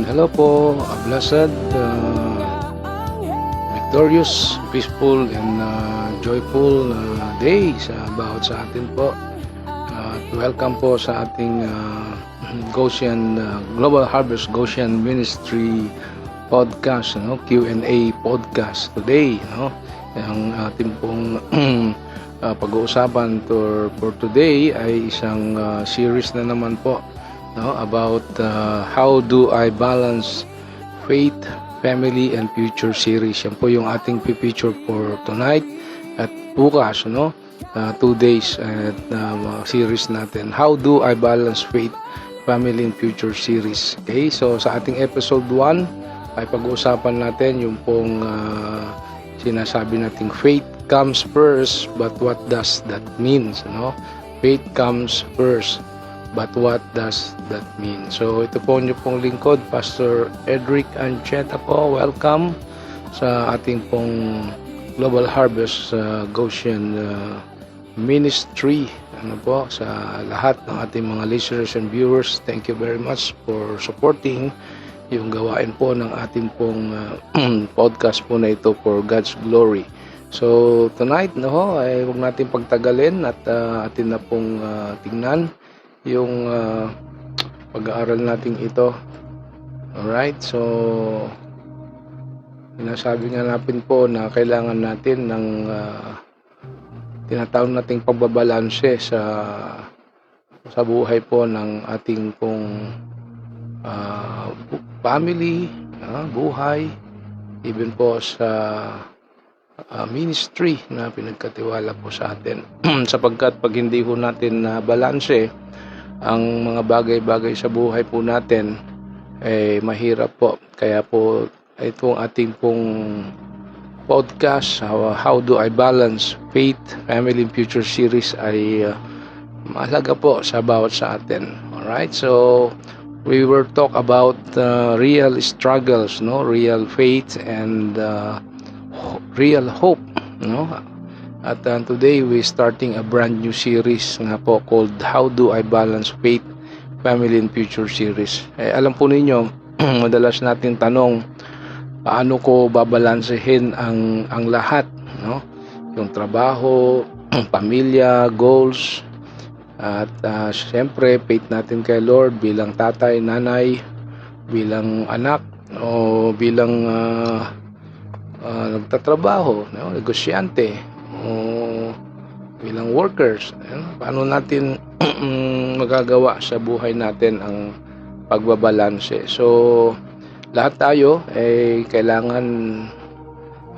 Hello po, a blessed, victorious, peaceful, and joyful day sa bawat sa atin po. Welcome po sa ating Goshen Global Harvest Goshen Ministry podcast, Q&A podcast today. Ang ating pong pag-uusapan for today ay isang series na naman po. About how do I balance faith, family, and future series. Yan po yung ating picture for tonight at bukas, 2 days at series natin. How do I balance faith, family, and future series. Okay, so sa ating episode 1 ay pag-uusapan natin yung pong sinasabi nating faith comes first, but what does that mean? Faith comes first. But what does that mean? So ito po niyo pong lingkod, Pastor Edric Ancheta po. Welcome sa ating pong Global Harvest Goshen Ministry. Sa lahat ng ating mga listeners and viewers, thank you very much for supporting yung gawain po ng ating pong podcast po na ito for God's glory. So tonight, ay huwag natin pagtagalin at atin na pong tingnan yung pag-aaral natin ito. Alright, so sinasabi nga natin po na kailangan natin ng tinatawag nating pagbabalanse sa buhay po ng ating pong family, buhay, even po sa ministry na pinagkatiwala po sa atin. Sapagkat pag hindi po natin balanse ang mga bagay-bagay sa buhay po natin, mahirap po. Kaya po itong ating pong podcast, How Do I Balance Faith, Family, and Future series ay mahalaga po sa bawat sa atin. Alright, so we will talk about real struggles, real faith, and real hope. At today we starting a brand new series nga po called How Do I Balance Faith, Family, and Future series. Alam po ninyo, madalas natin tanong, paano ko babalansehin ang lahat, yung trabaho, pamilya, goals, at siyempre faith natin kay Lord bilang tatay, nanay, bilang anak, o bilang nagtatrabaho, negosyante, bilang workers. Paano natin magagawa sa buhay natin ang pagbabalanse? So lahat tayo ay kailangan,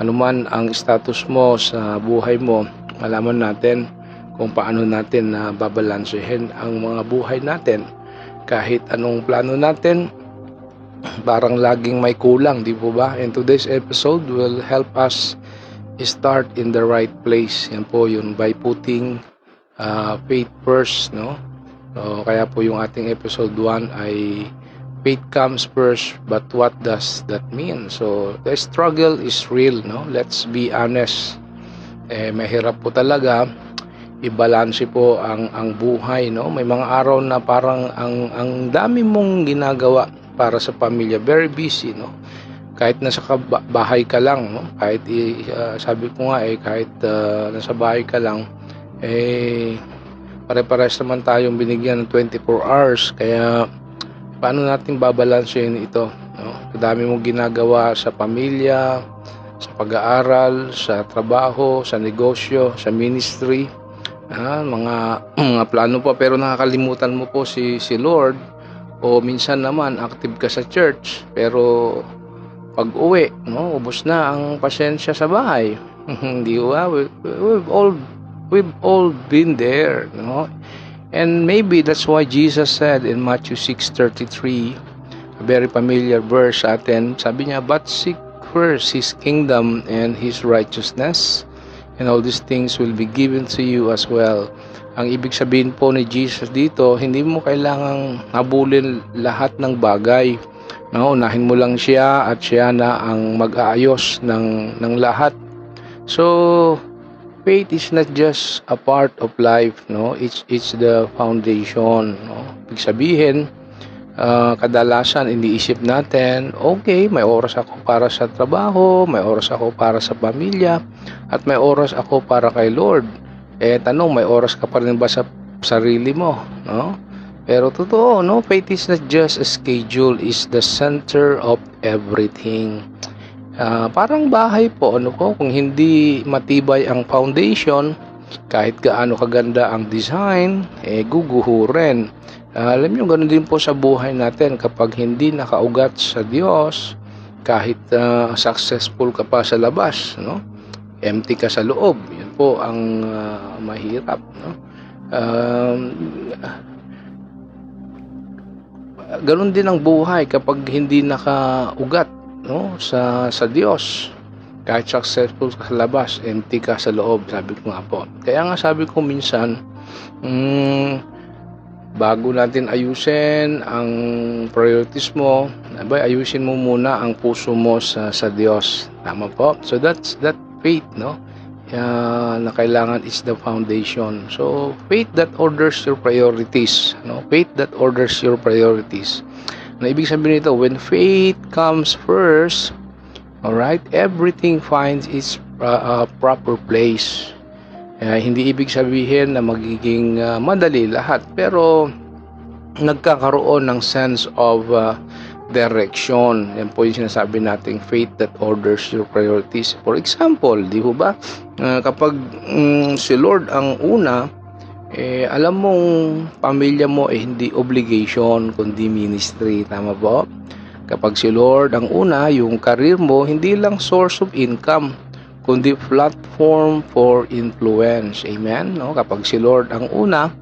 anuman ang status mo sa buhay mo, malaman natin kung paano natin babalansehin ang mga buhay natin. Kahit anong plano natin, parang laging may kulang, di po ba? And today's episode will help us start in the right place. Yan po yun, by putting faith first, So, kaya po yung ating episode 1 ay faith comes first, but what does that mean? So the struggle is real, Let's be honest. Mahirap po talaga i-balance po ang buhay, May mga araw na parang ang dami mong ginagawa para sa pamilya, very busy, Kahit nasa bahay ka lang, kahit sabi ko nga kahit nasa bahay ka lang, pare-pares naman tayong binigyan ng 24 hours. Kaya paano natin babalansehin ito, Kadami mong ginagawa sa pamilya, sa pag-aaral, sa trabaho, sa negosyo, sa ministry, mga plano po, pero nakakalimutan mo po si Lord. O minsan naman active ka sa church, pero pag uwi, ubos na ang pasensya sa bahay. Hindi ba? We've all been there, And maybe that's why Jesus said in Matthew 6:33, a very familiar verse sa atin, sabi niya, but seek first His kingdom and His righteousness, and all these things will be given to you as well. Ang ibig sabihin po ni Jesus dito, hindi mo kailangang habulin lahat ng bagay. Unahin mo lang siya at siya na ang mag-aayos ng lahat. So faith is not just a part of life, It's the foundation, Ibig sabihin, kadalasan iniisip natin, okay, may oras ako para sa trabaho, may oras ako para sa pamilya, at may oras ako para kay Lord. Tanong, may oras ka pa rin ba sa sarili mo, no? Pero totoo, no? Faith is not just a schedule, is the center of everything. Parang bahay po, kung hindi matibay ang foundation, kahit gaano kaganda ang design, guguho rin. Alam niyo, ganoon din po sa buhay natin. Kapag hindi nakaugat sa Diyos, kahit successful ka pa sa labas, no? Empty ka sa loob. Yun po ang mahirap, no? Ganoon din ang buhay kapag hindi nakaugat, no, sa Diyos. Kahit successful ka sa labas, empty ka sa loob, sabi ko nga po. Kaya nga sabi ko minsan, bago natin ayusin ang priorities mo, ayusin mo muna ang puso mo sa Diyos. Tama po? So that's that faith, no? Na kailangan is the foundation. So faith that orders your priorities, no? Faith that orders your priorities. Na ibig sabihin nito, when faith comes first, alright, everything finds its proper place. Hindi ibig sabihin na magiging madali lahat, pero nagkakaroon ng sense of direction. Yan po yung sinasabi nating faith that orders your priorities. For example, di ba, kapag si Lord ang una, alam mong pamilya mo hindi obligation kundi ministry, tama po? Kapag si Lord ang una, yung career mo hindi lang source of income kundi platform for influence. Amen? No? Kapag si Lord ang una,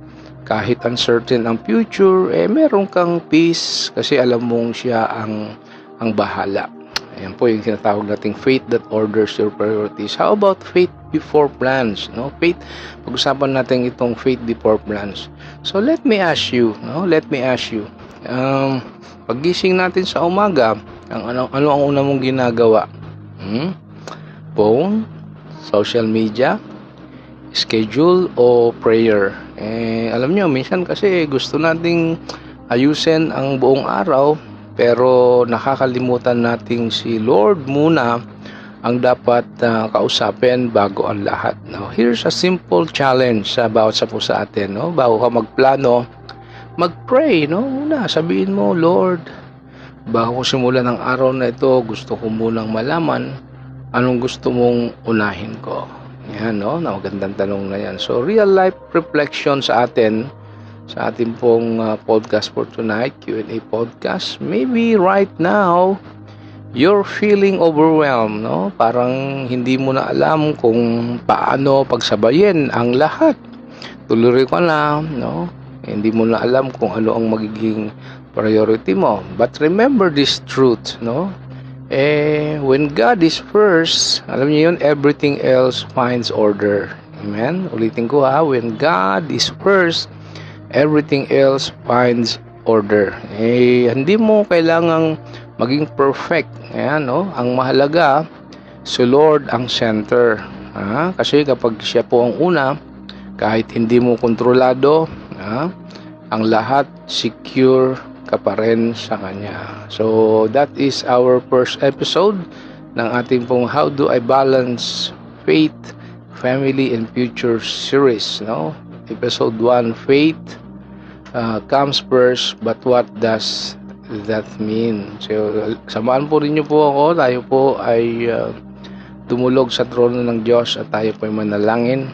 kahit uncertain ang future, meron kang peace kasi alam mong siya ang bahala. Ayan po yung tinatawag nating faith that orders your priorities. How about faith before plans? No? Faith, pag-usapan natin itong faith before plans. So let me ask you, paggising natin sa umaga, ano ang una mong ginagawa? Phone, social media, schedule o prayer? Alam nyo, minsan kasi gusto nating ayusin ang buong araw, pero nakakalimutan nating si Lord muna ang dapat kausapin bago ang lahat. Now, here's a simple challenge sa bawat sa atin. No? Bago ka magplano, mag-pray. No? Una, sabihin mo, Lord, bago ko simulan ang araw na ito, gusto ko munang malaman anong gusto mong unahin ko. Yan, no? Magandang tanong na yan. So, real life reflection sa atin, sa ating pong podcast for tonight, Q&A podcast. Maybe right now, you're feeling overwhelmed, no? Parang hindi mo na alam kung paano pagsabayin ang lahat. Tuloy ka na, no? Hindi mo na alam kung ano ang magiging priority mo. But remember this truth, no? When God is first, alam niyo yun, everything else finds order. Amen? Ulitin ko when God is first, everything else finds order. Hindi mo kailangang maging perfect. Ayan, no? Ang mahalaga, si Lord ang center. Kasi kapag siya po ang una, kahit hindi mo kontrolado, ang lahat secure ka pa rin sa Kanya. So, that is our first episode ng ating pong How Do I Balance Faith, Family, and Future series. No? Episode 1, Faith comes first, but what does that mean? So, samahan po rin niyo po ako. Tayo po ay dumulog sa trono ng Diyos at tayo po ay manalangin.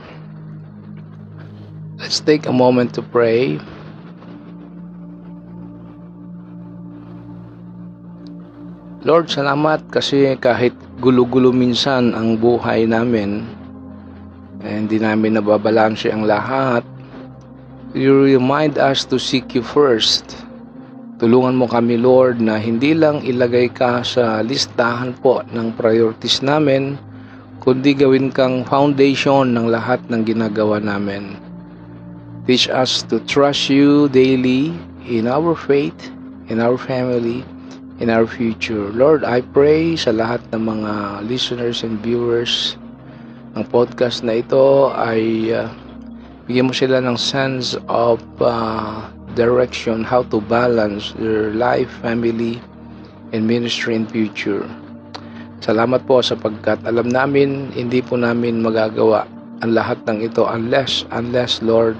Let's take a moment to pray. Lord, salamat kasi kahit gulo-gulo minsan ang buhay namin, hindi namin nababalanse ang lahat, you remind us to seek you first. Tulungan mo kami, Lord, na hindi lang ilagay ka sa listahan po ng priorities namin, kundi gawin kang foundation ng lahat ng ginagawa namin. Teach us to trust you daily in our faith, in our family, in our future. Lord, I pray sa lahat ng mga listeners and viewers ng podcast na ito ay bigyan mo sila ng sense of direction how to balance their life, family, and ministry in future. Salamat po sapagkat alam namin hindi po namin magagawa ang lahat ng ito unless Lord,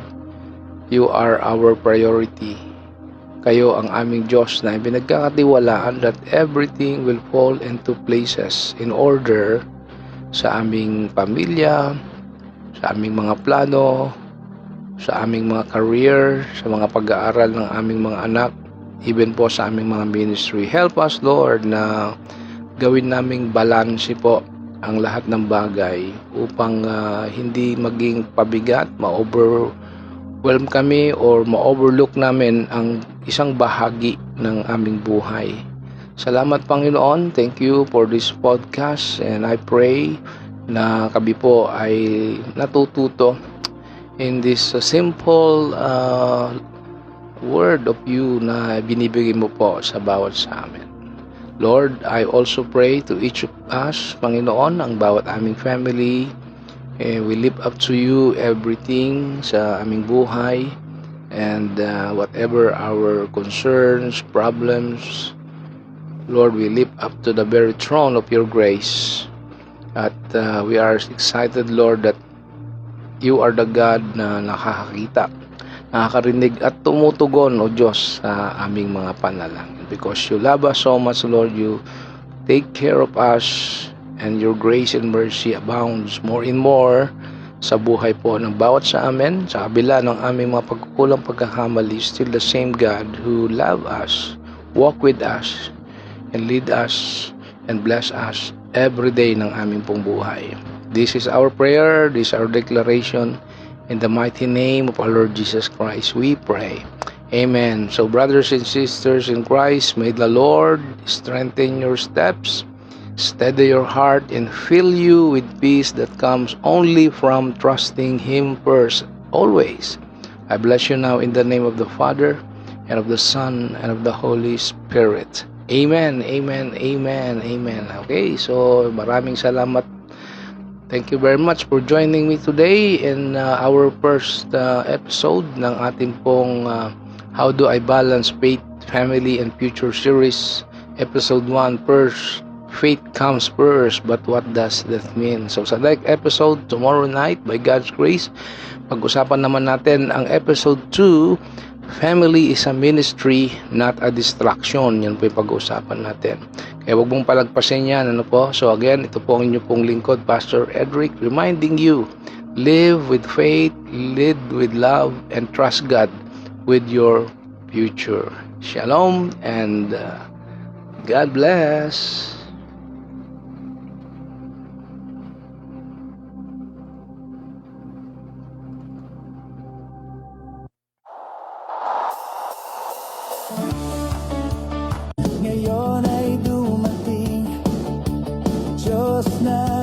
you are our priority. Kayo ang aming Diyos na pinagkakatiwalaan that everything will fall into places in order sa aming pamilya, sa aming mga plano, sa aming mga career, sa mga pag-aaral ng aming mga anak, even po sa aming mga ministry. Help us, Lord, na gawin naming balanse po ang lahat ng bagay upang hindi maging pabigat, ma-overwhelm kami or ma-overlook namin ang isang bahagi ng aming buhay. Salamat, Panginoon. Thank you for this podcast, and I pray na kami po ay natututo in this simple word of you na binibigay mo po sa bawat sa amin. Lord, I also pray to each of us, Panginoon, ang bawat aming family. We lift up to you everything sa aming buhay and whatever our concerns, problems, Lord, we lift up to the very throne of your grace. At we are excited, Lord, that you are the God na nakakakita, nakakarinig at tumutugon, O Diyos, sa aming mga panalangin. Because you love us so much, Lord, you take care of us, and your grace and mercy abounds more and more sa buhay po ng bawat sa amin. Sa kabila ng aming mga pagkukulang, pagkakamali, still the same God who love us, walk with us, and lead us, and bless us every day ng aming pong buhay. This is our prayer, this is our declaration. In the mighty name of our Lord Jesus Christ, we pray. Amen. So brothers and sisters in Christ, may the Lord strengthen your steps, steady your heart, and fill you with peace that comes only from trusting Him first, always. I bless you now in the name of the Father, and of the Son, and of the Holy Spirit. Amen, amen, amen, amen. Okay, so maraming salamat. Thank you very much for joining me today in our first episode ng ating pong How Do I Balance Faith, Family, and Future series. Episode 1, first, faith comes first, but what does that mean? So sa next episode, tomorrow night, by God's grace, pag-usapan naman natin ang episode 2, Family is a Ministry, Not a Distraction. Yan po yung pag-uusapan natin. Kaya huwag mong palagpasin yan. Ano po? So again, ito po ang inyo pong lingkod, Pastor Edric, reminding you, live with faith, lead with love, and trust God with your future. Shalom and God bless. Ngayon ay dumating, Diyos na